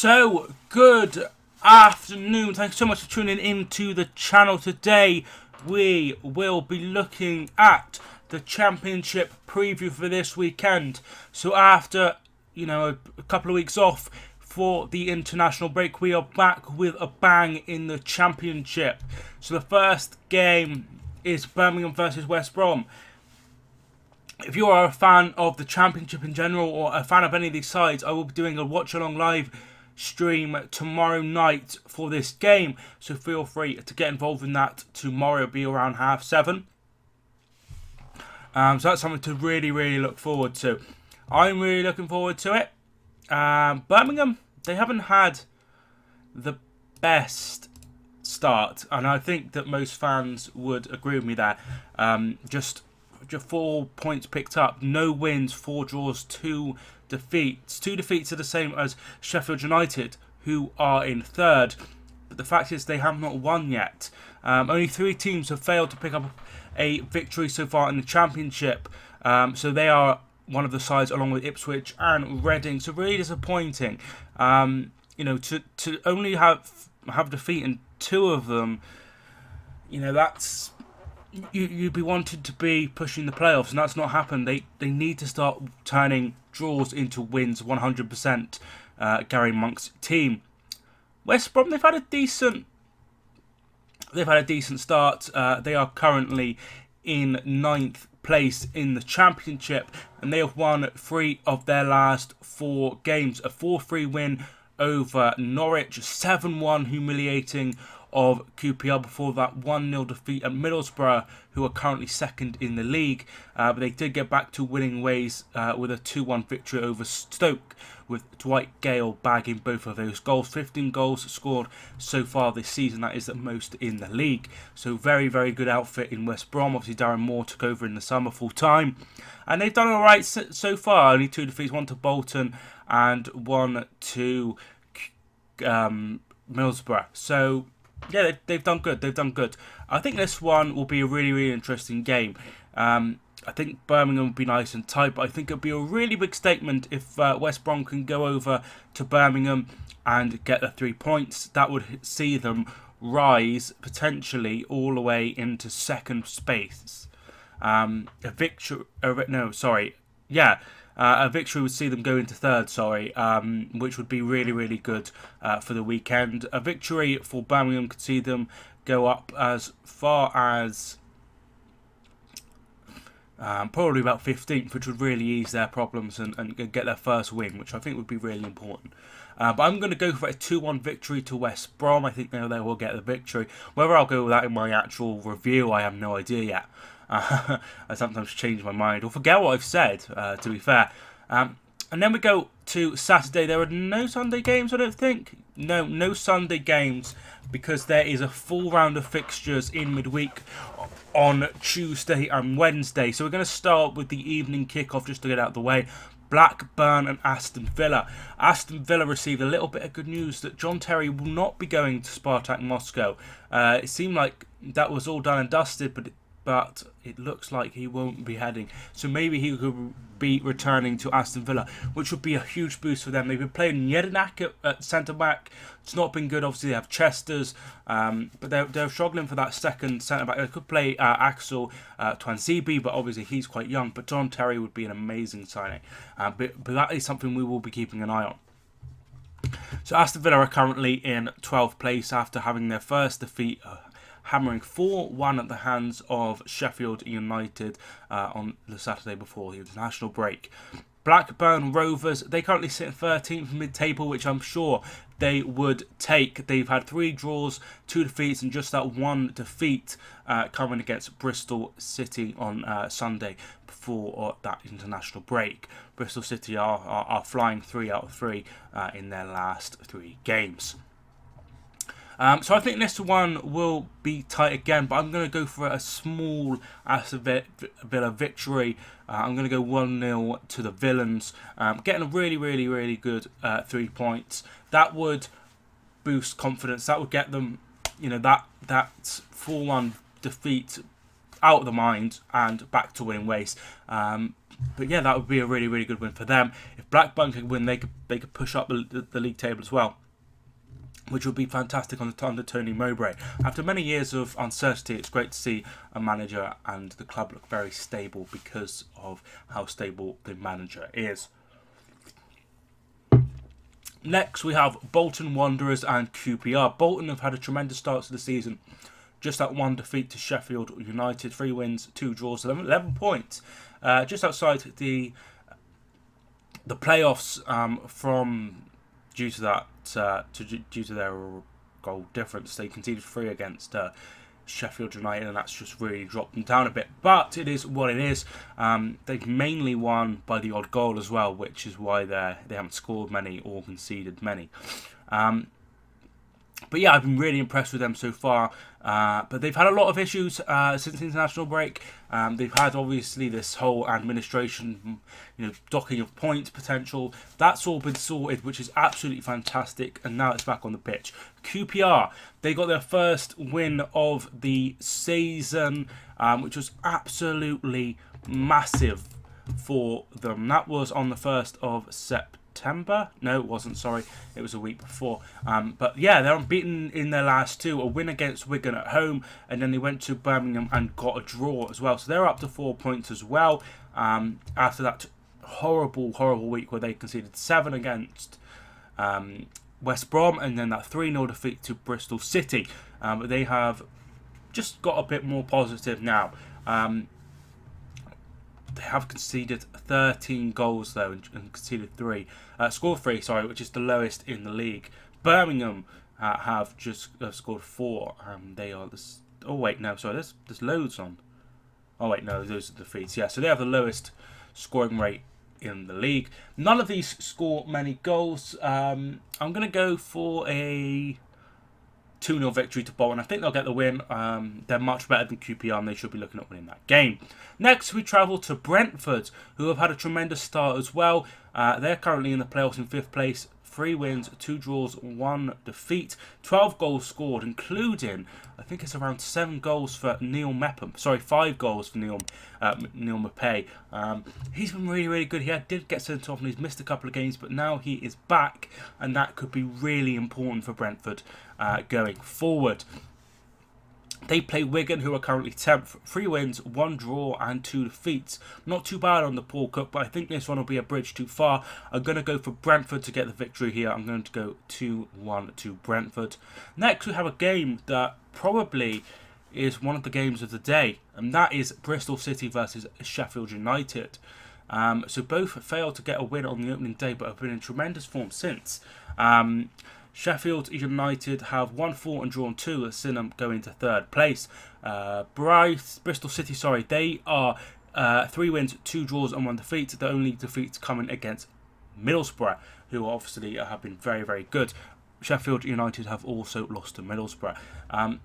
So, good afternoon. Thanks so much for tuning into the channel. Today, we will be looking at the championship preview for this weekend. So, after, a couple of weeks off for the international break, we are back with a bang in the championship. So, the first game is Birmingham versus West Brom. If you are a fan of the championship in general or a fan of any of these sides, I will be doing a watch along live stream tomorrow night for this game, so feel free to get involved in that tomorrow. It'll be around 7:30. So that's something to really look forward to. I'm really looking forward to it. Birmingham, they haven't had the best start, and I think that most fans would agree with me there. Just 4 points picked up, no wins, 4 draws, 2 defeats. 2 defeats are the same as Sheffield United, who are in third. But the fact is they have not won yet. Only 3 teams have failed to pick up a victory so far in the championship. So they are one of the sides along with Ipswich and Reading. So really disappointing. To only have defeat in 2 of them, that's... You'd be wanted to be pushing the playoffs, and that's not happened. They need to start turning draws into wins 100%. Gary Monk's team. West Brom, they've had a decent start. They are currently in 9th place in the championship, and they have won 3 of their last 4 games. A 4-3 win over Norwich, 7-1 humiliating of QPR before that 1-0 defeat at Middlesbrough, who are currently second in the league. But they did get back to winning ways with a 2-1 victory over Stoke, with Dwight Gale bagging both of those goals. 15 goals scored so far this season. That is the most in the league. So very good outfit in West Brom. Obviously Darren Moore took over in the summer full time, and they've done alright so far. Only 2 defeats, 1 to Bolton and 1 to Middlesbrough. So yeah, they've done good. I think this one will be a really interesting game. I think Birmingham would be nice and tight, but I think it would be a really big statement if West Brom can go over to Birmingham and get the 3 points. That would see them rise potentially all the way into second space. A victory would see them go into third, which would be really good for the weekend. A victory for Birmingham could see them go up as far as probably about 15th, which would really ease their problems and get their first win, which I think would be really important. But I'm going to go for a 2-1 victory to West Brom. I think they will get the victory. Whether I'll go with that in my actual review, I have no idea yet. I sometimes change my mind or forget what I've said, to be fair. And then we go to Saturday. There are no Sunday games, I don't think. No Sunday games, because there is a full round of fixtures in midweek on Tuesday and Wednesday. So we're going to start with the evening kickoff just to get out of the way. Blackburn and Aston Villa. Aston Villa received a little bit of good news that John Terry will not be going to Spartak Moscow. It seemed like that was all done and dusted, but it looks like he won't be heading. So maybe he could be returning to Aston Villa, which would be a huge boost for them. They've been playing Jedinak at centre-back. It's not been good. Obviously, they have Chesters, but they're struggling for that second centre-back. They could play Axel Twanzibi, but obviously he's quite young. But John Terry would be an amazing signing. But that is something we will be keeping an eye on. So Aston Villa are currently in 12th place after having their first defeat, hammering 4-1 at the hands of Sheffield United on the Saturday before the international break. Blackburn Rovers, they currently sit 13th mid-table, which I'm sure they would take. They've had 3 draws, 2 defeats, and just that 1 defeat coming against Bristol City on Sunday before that international break. Bristol City are flying 3 out of 3 in their last 3 games. So I think this one will be tight again, but I'm going to go for a small Aston Villa victory. I'm going to go 1-0 to the Villains, getting a really good 3 points. That would boost confidence. That would get them, that 4-1 defeat out of the mind and back to winning ways. But yeah, that would be a really, really good win for them. If Blackburn could win, they could push up the league table as well, which would be fantastic under Tony Mowbray. After many years of uncertainty, it's great to see a manager and the club look very stable because of how stable the manager is. Next, we have Bolton Wanderers and QPR. Bolton have had a tremendous start to the season. Just that one defeat to Sheffield United, 3 wins, 2 draws, 11 points. Just outside the playoffs due to that, due to their goal difference. They conceded 3 against Sheffield United, and that's just really dropped them down a bit. But it is what it is. They've mainly won by the odd goal as well, which is why they haven't scored many or conceded many. But yeah, I've been really impressed with them so far. But they've had a lot of issues since the international break. They've had obviously this whole administration, docking of points potential. That's all been sorted, which is absolutely fantastic. And now it's back on the pitch. QPR, they got their first win of the season, which was absolutely massive for them. That was on the 1st of September. No, it wasn't, sorry. It was a week before. But yeah, they're unbeaten in their last 2. A win against Wigan at home, and then they went to Birmingham and got a draw as well. So they're up to 4 points as well. After that horrible week where they conceded 7 against West Brom, and then that 3-0 defeat to Bristol City. But they have just got a bit more positive now. They have conceded 13 goals though, and conceded 3. Scored 3, sorry, which is the lowest in the league. Birmingham have just scored 4. They are this. Oh wait, no, sorry. There's loads on. Oh wait, no, those are defeats. Yeah, so they have the lowest scoring rate in the league. None of these score many goals. I'm gonna go for a 2-0 victory to Bolton. I think they'll get the win. They're much better than QPR, and they should be looking at winning that game. Next, we travel to Brentford, who have had a tremendous start as well. They're currently in the playoffs in 5th place. 3 wins, 2 draws, 1 defeat. 12 goals scored, including, I think it's around 7 goals for Neil Mepham. Sorry, 5 goals for Neil Mapay. He's been really, really good. He did get sent off and he's missed a couple of games, but now he is back, and that could be really important for Brentford going forward. They play Wigan, who are currently 10th. 3 wins, 1 draw and 2 defeats. Not too bad on the Paul Cook, but I think this one will be a bridge too far. I'm going to go for Brentford to get the victory here. I'm going to go 2-1 to Brentford. Next, we have a game that probably is one of the games of the day, and that is Bristol City versus Sheffield United. So both failed to get a win on the opening day, but have been in tremendous form since. Sheffield United have won 4 and drawn 2, as seen them go into 3rd place. Bristol City, they are 3 wins, 2 draws and 1 defeat. The only defeats coming against Middlesbrough, who obviously have been very, very good. Sheffield United have also lost to Middlesbrough.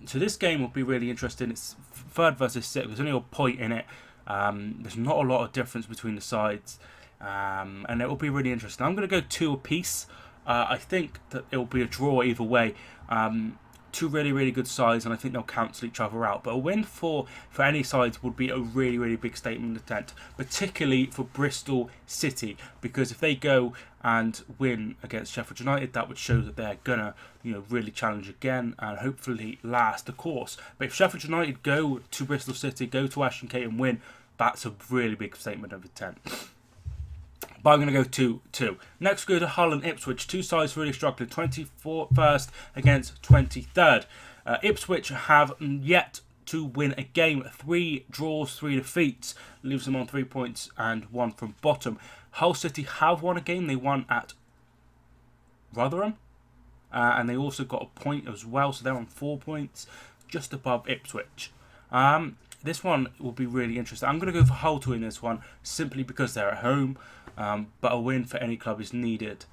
So this game will be really interesting. It's 3rd versus 6th. There's only a point in it. There's not a lot of difference between the sides. And it will be really interesting. I'm going to go 2 apiece. I think that it will be a draw either way. 2 really, really good sides, and I think they'll cancel each other out. But a win for any sides would be a really, really big statement intent, particularly for Bristol City, because if they go and win against Sheffield United, that would show that they're gonna, really challenge again and hopefully last the course. But if Sheffield United go to Bristol City, go to Ashton Kate and win, that's a really big statement of intent. But I'm going to go 2-2. Next, we go to Hull and Ipswich. 2 sides really struggling. 21st against 23rd. Ipswich have yet to win a game. 3 draws, 3 defeats. Leaves them on 3 points and 1 from bottom. Hull City have won a game. They won at Rotherham. And they also got a point as well. So they're on 4 points, just above Ipswich. This one will be really interesting. I'm going to go for Hull to win this one, simply because they're at home. But a win for any club is needed.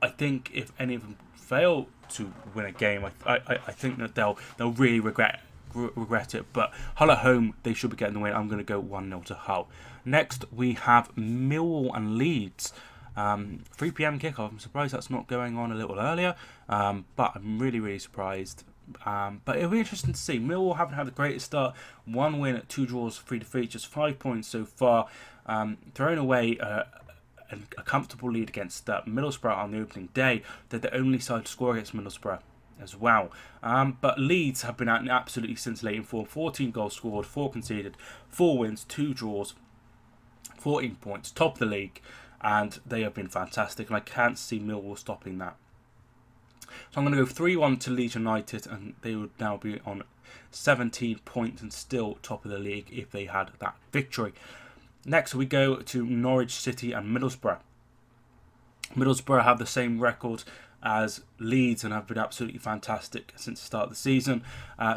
I think if any of them fail to win a game, I think that they'll really regret it. But Hull at home, they should be getting the win. I'm going to go 1-0 to Hull. Next, we have Millwall and Leeds. 3 PM kickoff. I'm surprised that's not going on a little earlier. But I'm really, really surprised. But it'll be interesting to see. Millwall haven't had the greatest start. 1 win, 2 draws, 3 defeats, just 5 points so far. Thrown away a comfortable lead against Middlesbrough on the opening day. They're the only side to score against Middlesbrough as well. But Leeds have been out in absolutely scintillating form. 14 goals scored, 4 conceded, 4 wins, 2 draws, 14 points, top of the league, and they have been fantastic, and I can't see Millwall stopping that. So I'm going to go 3-1 to Leeds United, and they would now be on 17 points and still top of the league if they had that victory. Next we go to Norwich City and Middlesbrough. Middlesbrough have the same record as Leeds and have been absolutely fantastic since the start of the season.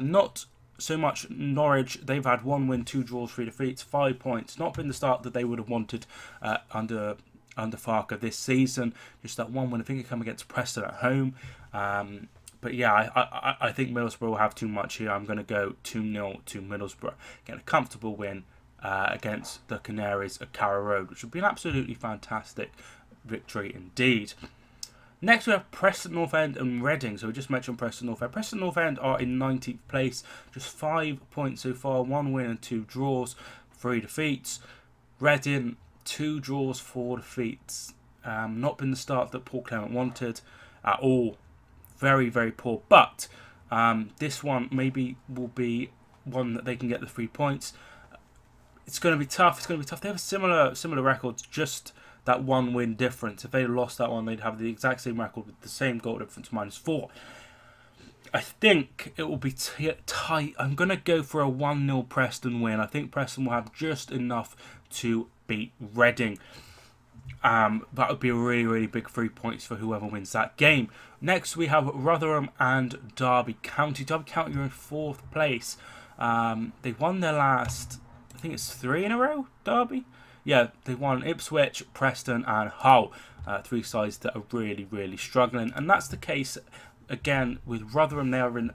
Not so much Norwich. They've had 1 win, 2 draws, 3 defeats, 5 points. Not been the start that they would have wanted under Farker this season. Just that 1 win. I think it came against Preston at home. But yeah, I think Middlesbrough will have too much here. I'm going to go 2-0 to Middlesbrough. Get a comfortable win against the Canaries at Carrow Road, which would be an absolutely fantastic victory indeed. Next we have Preston North End and Reading. So we just mentioned Preston North End. Preston North End are in 19th place, just 5 points so far, 1 win and 2 draws, 3 defeats. Reading, 2 draws, 4 defeats. Not been the start that Paul Clement wanted at all. Very, very poor. But this one maybe will be one that they can get the 3 points. It's going to be tough. They have similar records, just that 1 win difference. If they lost that one, they'd have the exact same record with the same goal difference, -4. I think it will be tight. I'm going to go for a 1-0 Preston win. I think Preston will have just enough to beat Reading. That would be a really, really big 3 points for whoever wins that game. Next, we have Rotherham and Derby County. Derby County are in 4th place. They won their last, I think it's 3 in a row, Derby? Yeah, they won Ipswich, Preston and Hull. 3 sides that are really, really struggling. And that's the case again with Rotherham. They are in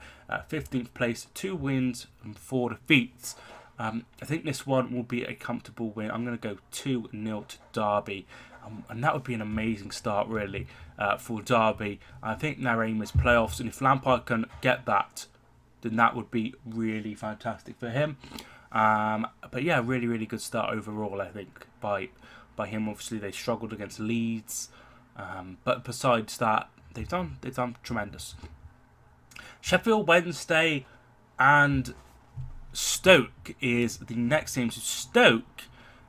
15th place, 2 wins and 4 defeats. I think this one will be a comfortable win. I'm going to go 2-0 to Derby. And that would be an amazing start, really, for Derby. I think their aim is playoffs. And if Lampard can get that, then that would be really fantastic for him. But yeah, really, really good start overall, I think, by him. Obviously, they struggled against Leeds. But besides that, they've done tremendous. Sheffield Wednesday and Stoke is the next team. So Stoke,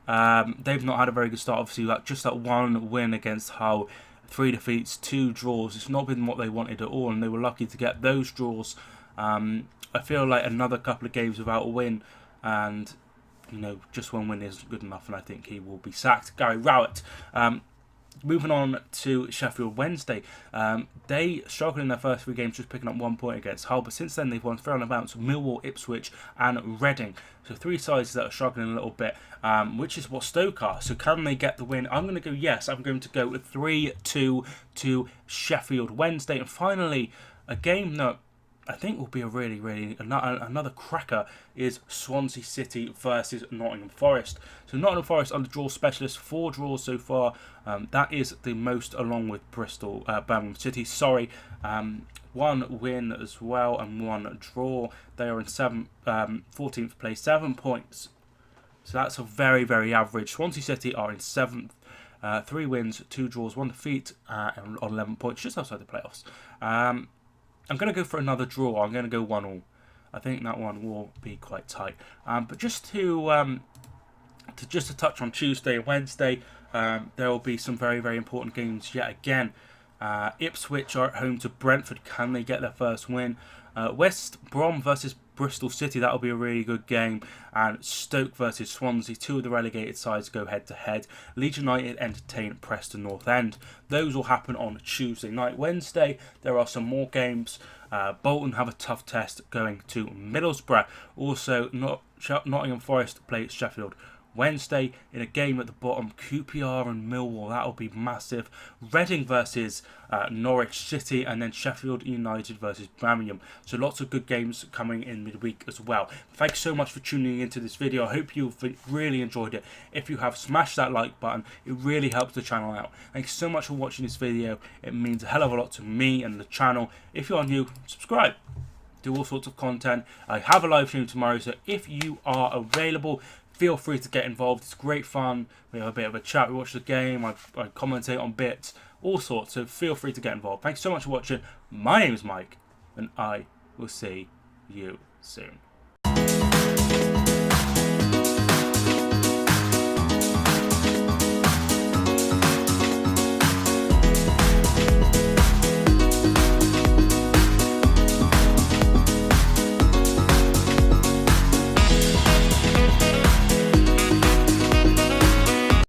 they've not had a very good start. Obviously, just that 1 win against Hull, 3 defeats, 2 draws. It's not been what they wanted at all, and they were lucky to get those draws. I feel like another couple of games without a win, and just 1 win is good enough, and I think he will be sacked. Gary Rowett. Moving on to Sheffield Wednesday. They struggled in their first 3 games, just picking up 1 point against Hull, but since then they've won fair on the bounce: Millwall, Ipswich and Reading. So 3 sides that are struggling a little bit, which is what Stoke are. So can they get the win? I'm going to go yes. I'm going to go with 3-2 to Sheffield Wednesday. And finally, a game that I think will be a really, really another cracker is Swansea City versus Nottingham Forest. So Nottingham Forest are the draw specialists, 4 draws so far. That is the most, along with Birmingham City. 1 win as well and 1 draw. They are in 14th place, 7 points. So that's a very, very average. Swansea City are in 7th. 3 wins, 2 draws, 1 defeat, on 11 points, just outside the playoffs. I'm going to go for another draw. I'm going to go 1-1. I think that one will be quite tight. But just to touch on Tuesday and Wednesday, there will be some very, very important games yet again. Ipswich are at home to Brentford. Can they get their first win? West Brom versus Bristol City. That will be a really good game. And Stoke versus Swansea. 2 of the relegated sides go head to head. Leeds United entertain Preston North End. Those will happen on Tuesday night. Wednesday, there are some more games. Bolton have a tough test going to Middlesbrough. Also, Nottingham Forest play Sheffield Wednesday in a game at the bottom. QPR and Millwall, that'll be massive. Reading versus Norwich City, and then Sheffield United versus Birmingham. So lots of good games coming in midweek as well. Thanks so much for tuning into this video. I hope you've really enjoyed it. If you have, smash that like button. It really helps the channel out. Thanks so much for watching this video. It means a hell of a lot to me and the channel. If you are new, subscribe. do all sorts of content. I have a live stream tomorrow, so if you are available, feel free to get involved. It's great fun. We have a bit of a chat. We watch the game. I commentate on bits, all sorts. So feel free to get involved. Thanks so much for watching. My name is Mike, and I will see you soon.